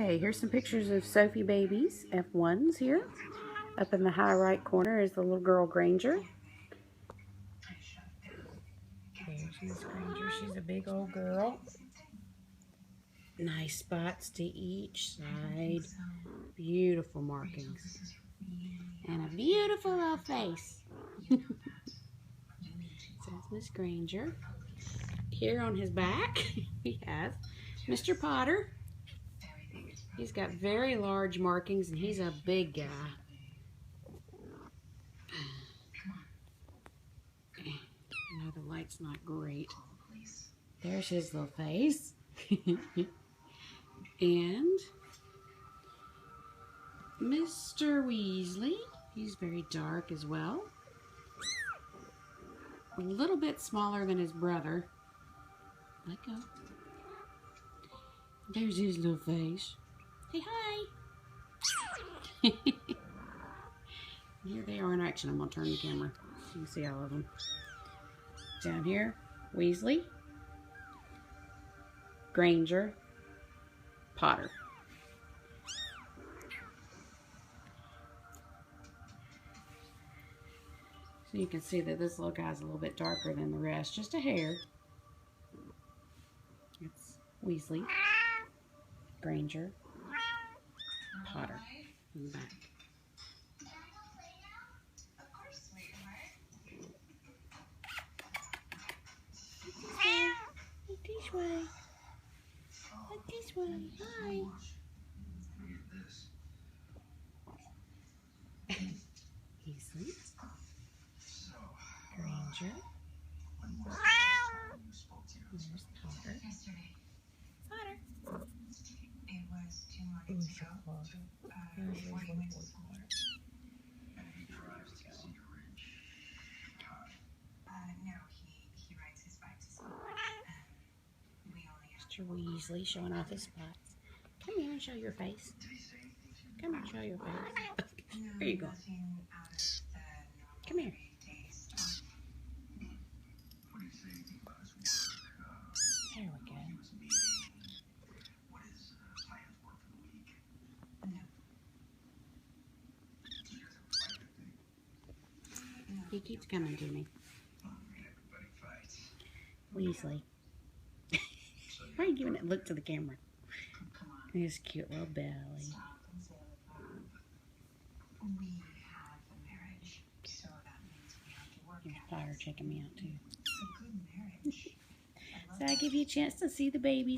Okay, here's some pictures of Sophie babies, F1s here. Up in the high right corner is the little girl Granger. There's Miss Granger. She's a big old girl. Nice spots to each side. Beautiful markings. And a beautiful little face. So that's Miss Granger. Here on his back, we have Mr. Potter. He's got very large markings, and he's a big guy. I know the light's not great. There's his little face. And Mr. Weasley. He's very dark as well. A little bit smaller than his brother. Let go. There's his little face. Say hi. Here they are in action. I'm going to turn the camera so you can see all of them. Down here, Weasley, Granger, Potter. So you can see that this little guy's a little bit darker than the rest, just a hair. It's Weasley, Granger, Potter in the back. Look this way. Look this way. Hi. Weasley, Granger. There's Potter. Potter. It was 2 mornings ago. 40 minutes. No, he rides his bike to school. We only have Mr. Weasley showing off his spots. Come here and show your face. Come here and show your face. There you go. Come here. There we go. He keeps coming to me. Weasley. Why are you giving it look to the camera? His cute little belly. We have a marriage, so that means we have to work. Here's Potter checking me out too. It's a good marriage. So I give you a chance to see the babies.